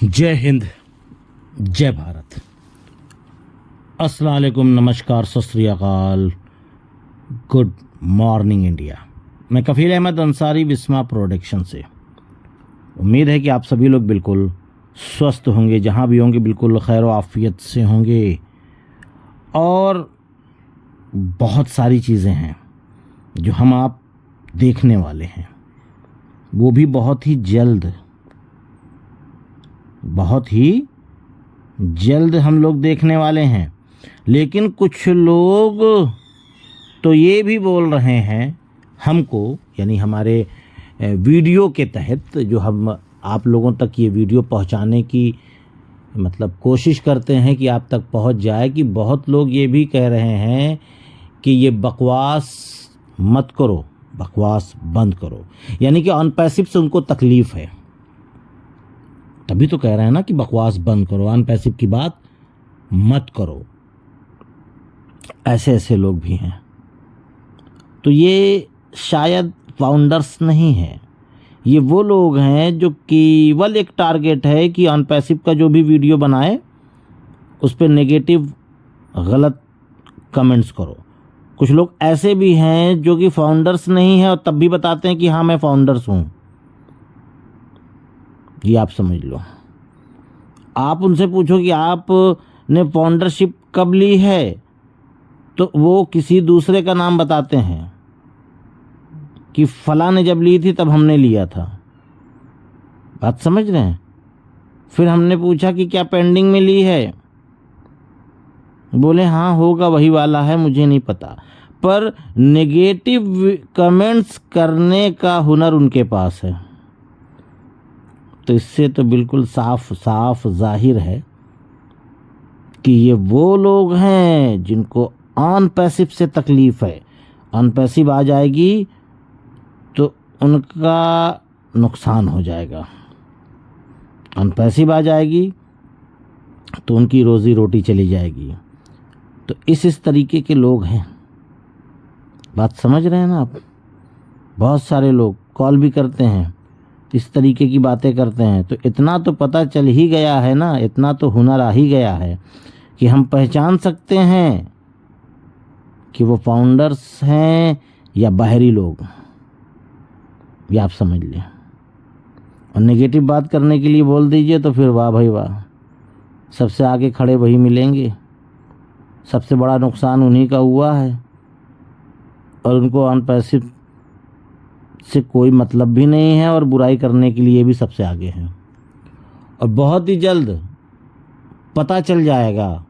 जय हिंद, जय भारत, अस्सलाम वालेकुम, नमस्कार, सत श्री अकाल, गुड मॉर्निंग इंडिया। मैं कफ़ील अहमद अंसारी, विस्मा प्रोडक्शन से। उम्मीद है कि आप सभी लोग बिल्कुल स्वस्थ होंगे, जहाँ भी होंगे बिल्कुल खैर आफियत से होंगे। और बहुत सारी चीज़ें हैं जो हम आप देखने वाले हैं, वो भी बहुत ही जल्द हम लोग देखने वाले हैं। लेकिन कुछ लोग तो ये भी बोल रहे हैं हमको, यानी हमारे वीडियो के तहत जो हम आप लोगों तक ये वीडियो पहुंचाने की मतलब कोशिश करते हैं कि आप तक पहुंच जाए, कि बहुत लोग ये भी कह रहे हैं कि ये बकवास मत करो, बकवास बंद करो। यानी कि अनपैसिव से उनको तकलीफ़ है, तभी तो कह रहे हैं ना कि बकवास बंद करो, अनपैसिव की बात मत करो। ऐसे लोग भी हैं। तो ये शायद फाउंडर्स नहीं हैं, ये वो लोग हैं जो केवल एक टारगेट है कि अनपैसिव का जो भी वीडियो बनाए उस पर नेगेटिव गलत कमेंट्स करो। कुछ लोग ऐसे भी हैं जो कि फाउंडर्स नहीं हैं और तब भी बताते हैं कि हाँ मैं फाउंडर्स हूँ। ये आप समझ लो। आप उनसे पूछो कि आपने फाउंडरशिप कब ली है, तो वो किसी दूसरे का नाम बताते हैं कि फलां ने जब ली थी तब हमने लिया था। बात समझ रहे हैं। फिर हमने पूछा कि क्या पेंडिंग में ली है, बोले हाँ होगा वही वाला है, मुझे नहीं पता। पर नेगेटिव कमेंट्स करने का हुनर उनके पास है। तो इससे तो बिल्कुल साफ साफ जाहिर है कि ये वो लोग हैं जिनको अनपैसिव से तकलीफ़ है। अनपैसिव आ जाएगी तो उनका नुकसान हो जाएगा, अनपैसिव आ जाएगी तो उनकी रोज़ी रोटी चली जाएगी। तो इस तरीके के लोग हैं। बात समझ रहे हैं ना आप। बहुत सारे लोग कॉल भी करते हैं, इस तरीके की बातें करते हैं। तो इतना तो पता चल ही गया है ना, इतना तो हुनर आ ही गया है कि हम पहचान सकते हैं कि वो फाउंडर्स हैं या बाहरी लोग। ये आप समझ लें। और नेगेटिव बात करने के लिए बोल दीजिए तो फिर वाह भाई वाह, सबसे आगे खड़े वही मिलेंगे। सबसे बड़ा नुकसान उन्हीं का हुआ है और उनको अनपैसिव से कोई मतलब भी नहीं है और बुराई करने के लिए भी सबसे आगे हैं। और बहुत ही जल्द पता चल जाएगा,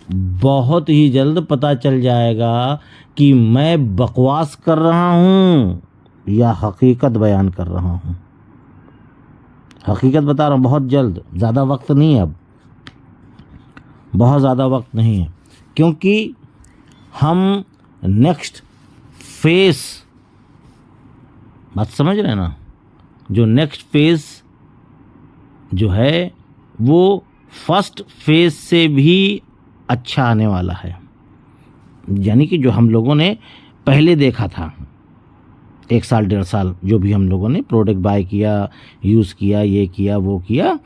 बहुत ही जल्द पता चल जाएगा कि मैं बकवास कर रहा हूँ या हकीकत बयान कर रहा हूँ। हकीकत बता रहा हूँ, बहुत जल्द, ज़्यादा वक्त नहीं है, अब बहुत ज़्यादा वक्त नहीं है। क्योंकि हम नेक्स्ट फेस, बात समझ रहे हैं ना, जो नेक्स्ट फेज जो है वो फर्स्ट फेज से भी अच्छा आने वाला है। यानी कि जो हम लोगों ने पहले देखा था 1 साल 1.5 साल, जो भी हम लोगों ने प्रोडक्ट बाय किया, यूज़ किया, ये किया वो किया,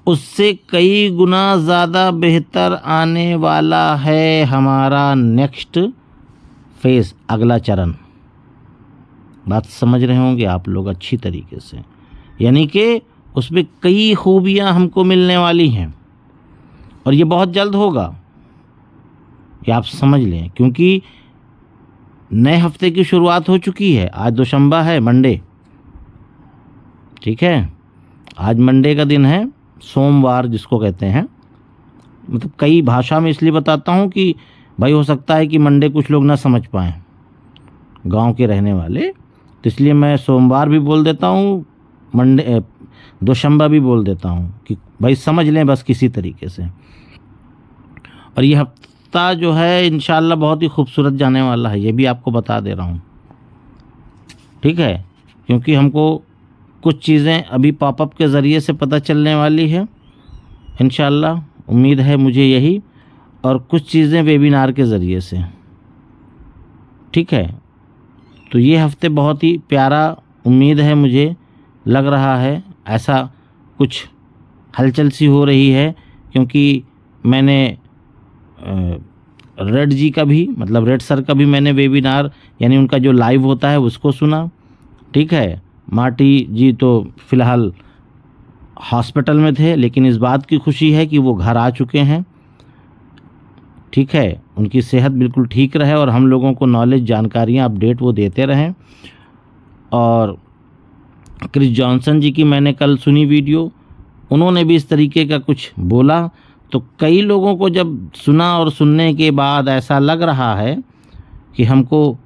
उससे कई गुना ज़्यादा बेहतर आने वाला है हमारा नेक्स्ट फेज, अगला चरण। बात समझ रहे होंगे आप लोग अच्छी तरीके से। यानी कि उसमें कई खूबियां हमको मिलने वाली हैं और ये बहुत जल्द होगा, ये आप समझ लें। क्योंकि नए हफ्ते की शुरुआत हो चुकी है। आज दोशंबा है, मंडे, ठीक है। आज मंडे का दिन है, सोमवार जिसको कहते हैं। मतलब कई भाषा में इसलिए बताता हूँ कि भाई हो सकता है कि मंडे कुछ लोग ना समझ पाएँ, गांव के रहने वाले, तो इसलिए मैं सोमवार भी बोल देता हूँ, मंडे दोशंबा भी बोल देता हूँ कि भाई समझ लें बस किसी तरीके से। और ये हफ्ता जो है इंशाल्लाह बहुत ही खूबसूरत जाने वाला है, ये भी आपको बता दे रहा हूँ, ठीक है। क्योंकि हमको कुछ चीज़ें अभी पॉपअप के ज़रिए से पता चलने वाली है इंशाल्लाह, उम्मीद है मुझे यही, और कुछ चीज़ें वेबिनार के ज़रिए से, ठीक है। तो ये हफ्ते बहुत ही प्यारा, उम्मीद है मुझे लग रहा है ऐसा कुछ हलचल सी हो रही है, क्योंकि मैंने रेड जी का भी, मतलब रेड सर का भी मैंने वेबिनार यानी उनका जो लाइव होता है उसको सुना। ठीक है, मार्टी जी तो फ़िलहाल हॉस्पिटल में थे, लेकिन इस बात की खुशी है कि वो घर आ चुके हैं। ठीक है, उनकी सेहत बिल्कुल ठीक रहे और हम लोगों को नॉलेज, जानकारियाँ, अपडेट वो देते रहें। और क्रिस जॉनसन जी की मैंने कल सुनी वीडियो, उन्होंने भी इस तरीके का कुछ बोला, तो कई लोगों को जब सुना और सुनने के बाद ऐसा लग रहा है कि हमको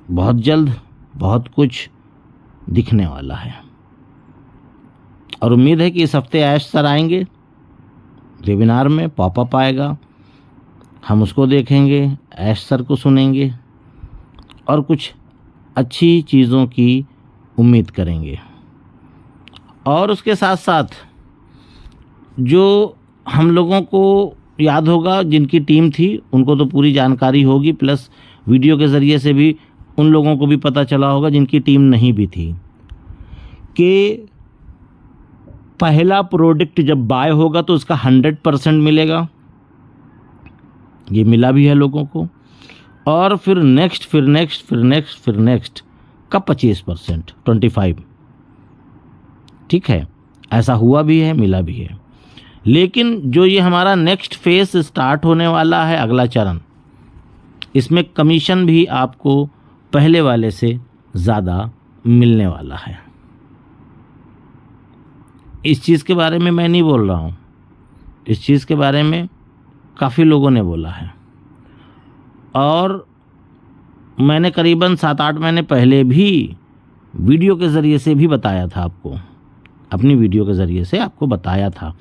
बहुत जल्द बहुत कुछ दिखने वाला है। और उम्मीद है कि इस हफ्ते ऐश सर आएंगे वेबिनार में, पॉपअप आएगा, हम उसको देखेंगे, ऐश सर को सुनेंगे और कुछ अच्छी चीज़ों की उम्मीद करेंगे। और उसके साथ साथ जो हम लोगों को याद होगा, जिनकी टीम थी उनको तो पूरी जानकारी होगी, प्लस वीडियो के ज़रिए से भी उन लोगों को भी पता चला होगा जिनकी टीम नहीं भी थी, कि पहला प्रोडक्ट जब बाय होगा तो उसका 100% मिलेगा। ये मिला भी है लोगों को। और फिर नेक्स्ट का 25%, 25। ठीक है, ऐसा हुआ भी है, मिला भी है। लेकिन जो ये हमारा नेक्स्ट फेज स्टार्ट होने वाला है, अगला चरण, इसमें कमीशन भी आपको पहले वाले से ज़्यादा मिलने वाला है। इस चीज़ के बारे में मैं नहीं बोल रहा हूँ, इस चीज़ के बारे में काफ़ी लोगों ने बोला है। और मैंने करीबन 7-8 महीने पहले भी वीडियो के ज़रिए से भी बताया था आपको, अपनी वीडियो के ज़रिए से आपको बताया था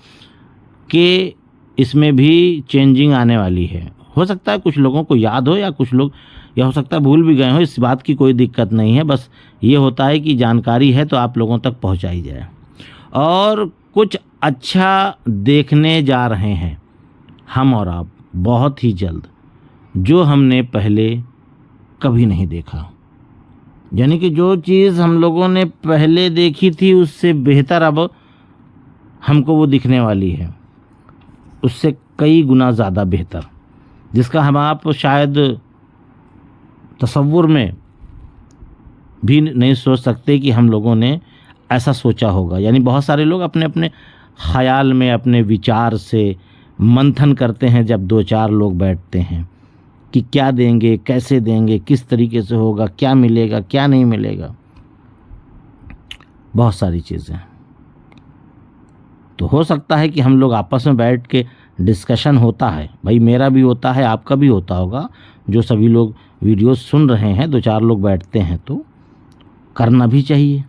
कि इसमें भी चेंजिंग आने वाली है। हो सकता है कुछ लोगों को याद हो, या कुछ लोग, या हो सकता है भूल भी गए हो, इस बात की कोई दिक्कत नहीं है। बस ये होता है कि जानकारी है तो आप लोगों तक पहुंचाई जाए। और कुछ अच्छा देखने जा रहे हैं हम और आप बहुत ही जल्द, जो हमने पहले कभी नहीं देखा। यानी कि जो चीज़ हम लोगों ने पहले देखी थी उससे बेहतर अब हमको वो दिखने वाली है, उससे कई गुना ज़्यादा बेहतर, जिसका हम आप शायद तसव्वुर में भी नहीं सोच सकते कि हम लोगों ने ऐसा सोचा होगा। यानी बहुत सारे लोग अपने अपने ख्याल में, अपने विचार से मंथन करते हैं जब 2-4 लोग बैठते हैं कि क्या देंगे, कैसे देंगे, किस तरीके से होगा, क्या मिलेगा, क्या नहीं मिलेगा, बहुत सारी चीज़ें। तो हो सकता है कि हम लोग आपस में बैठ के डिस्कशन होता है, भाई मेरा भी होता है, आपका भी होता होगा, जो सभी लोग वीडियो सुन रहे हैं, 2-4 लोग बैठते हैं तो करना भी चाहिए।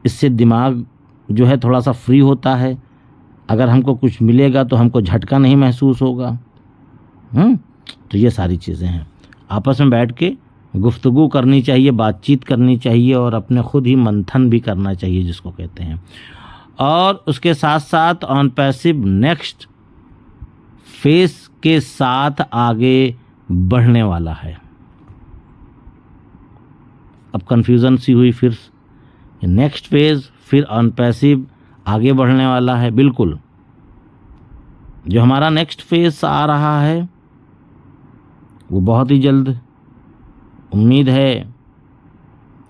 इससे दिमाग जो है थोड़ा सा फ्री होता है। अगर हमको कुछ मिलेगा तो हमको झटका नहीं महसूस होगा। तो ये सारी चीज़ें हैं, आपस में बैठ के गुफ्तगू करनी चाहिए, बातचीत करनी चाहिए और अपने खुद ही मंथन भी करना चाहिए, जिसको कहते हैं। और उसके साथ साथ ऑन पैसिव नेक्स्ट फेज के साथ आगे बढ़ने वाला है। अब कन्फ्यूज़न सी हुई फिर, नेक्स्ट फेज फिर ऑन पैसिव आगे बढ़ने वाला है। बिल्कुल, जो हमारा नेक्स्ट फेज आ रहा है वो बहुत ही जल्द, उम्मीद है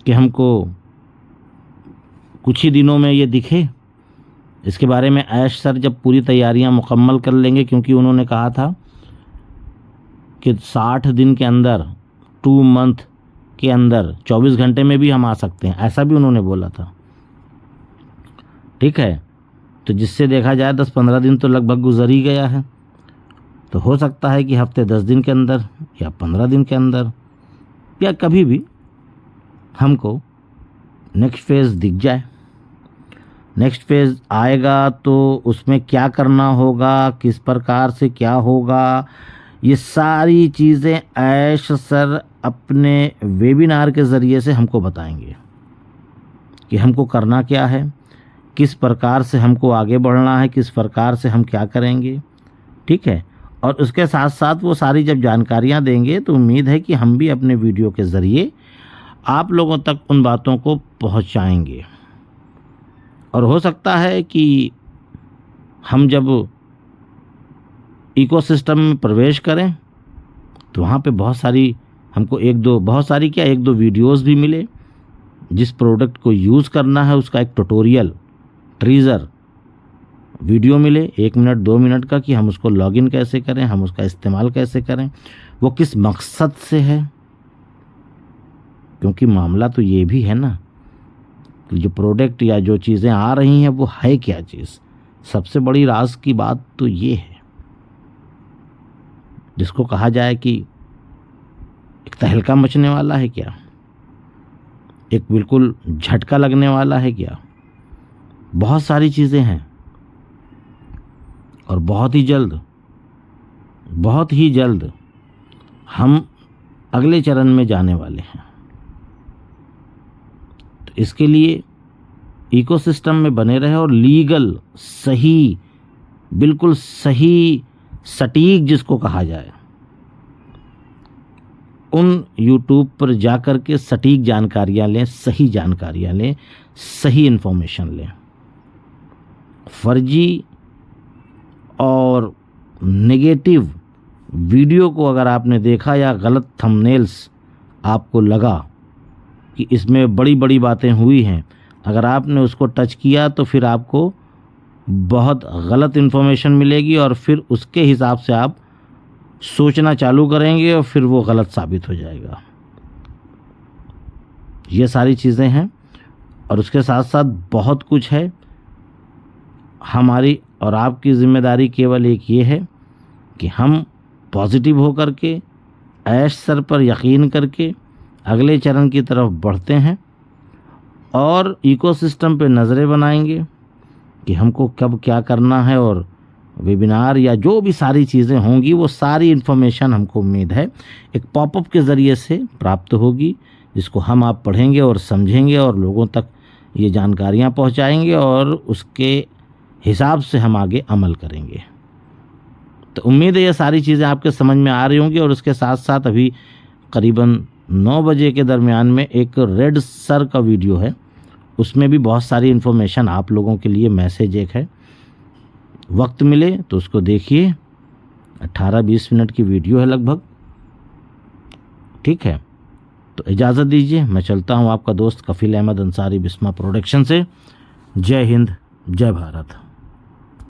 कि हमको कुछ ही दिनों में ये दिखे। इसके बारे में ऐश सर जब पूरी तैयारियां मुकम्मल कर लेंगे, क्योंकि उन्होंने कहा था कि 60 दिन के अंदर, 2 मंथ के अंदर, 24 घंटे में भी हम आ सकते हैं, ऐसा भी उन्होंने बोला था। ठीक है, तो जिससे देखा जाए 10-15 दिन तो लगभग गुजर ही गया है। तो हो सकता है कि हफ्ते 10 दिन के अंदर या 15 दिन के अंदर या कभी भी हमको नेक्स्ट फेज दिख जाए। नेक्स्ट फेज आएगा तो उसमें क्या करना होगा, किस प्रकार से क्या होगा, ये सारी चीज़ें ऐश सर अपने वेबिनार के ज़रिए से हमको बताएंगे कि हमको करना क्या है, किस प्रकार से हमको आगे बढ़ना है, किस प्रकार से हम क्या करेंगे। ठीक है, और उसके साथ साथ वो सारी जब जानकारियाँ देंगे तो उम्मीद है कि हम भी अपने वीडियो के ज़रिए आप लोगों तक उन बातों को पहुँचाएंगे और हो सकता है कि हम जब इकोसिस्टम में प्रवेश करें तो वहाँ पे बहुत सारी हमको एक दो वीडियोस भी मिले, जिस प्रोडक्ट को यूज़ करना है उसका एक ट्यूटोरियल टीजर वीडियो मिले 1 मिनट 2 मिनट का, कि हम उसको लॉगिन कैसे करें, हम उसका इस्तेमाल कैसे करें, वो किस मकसद से है। क्योंकि मामला तो ये भी है ना कि जो प्रोडक्ट या जो चीज़ें आ रही हैं वो है क्या चीज़। सबसे बड़ी राज की बात तो ये है, जिसको कहा जाए कि एक तहलका मचने वाला है क्या, एक बिल्कुल झटका लगने वाला है क्या। बहुत सारी चीज़ें हैं और बहुत ही जल्द हम अगले चरण में जाने वाले हैं। तो इसके लिए इकोसिस्टम में बने रहे और लीगल सही, बिल्कुल सही सटीक जिसको कहा जाए, उन यूट्यूब पर जाकर के सटीक जानकारियाँ लें, सही जानकारियाँ लें, सही इन्फॉर्मेशन लें। फर्जी और नेगेटिव वीडियो को अगर आपने देखा या गलत थंबनेल्स आपको लगा कि इसमें बड़ी बड़ी बातें हुई हैं, अगर आपने उसको टच किया तो फिर आपको बहुत गलत इन्फॉर्मेशन मिलेगी और फिर उसके हिसाब से आप सोचना चालू करेंगे और फिर वो गलत साबित हो जाएगा। ये सारी चीज़ें हैं और उसके साथ साथ बहुत कुछ है। हमारी और आपकी जिम्मेदारी केवल एक ये है कि हम पॉजिटिव होकर के ऐश सर पर यकीन करके अगले चरण की तरफ बढ़ते हैं और इकोसिस्टम पे नज़रें बनाएंगे कि हमको कब क्या करना है। और वेबिनार या जो भी सारी चीज़ें होंगी वो सारी इन्फॉर्मेशन हमको उम्मीद है एक पॉपअप के ज़रिए से प्राप्त होगी, जिसको हम आप पढ़ेंगे और समझेंगे और लोगों तक ये जानकारियाँ पहुँचाएंगे और उसके हिसाब से हम आगे अमल करेंगे। तो उम्मीद है ये सारी चीज़ें आपके समझ में आ रही होंगी। और उसके साथ साथ अभी करीबन 9 बजे के दरमियान में एक रेड सर का वीडियो है, उसमें भी बहुत सारी इन्फॉर्मेशन आप लोगों के लिए मैसेज एक है। वक्त मिले तो उसको देखिए, 18-20 मिनट की वीडियो है लगभग। ठीक है, तो इजाज़त दीजिए, मैं चलता हूँ। आपका दोस्त कफील अहमद अंसारी बिस्मा प्रोडक्शन से। जय हिंद, जय भारत।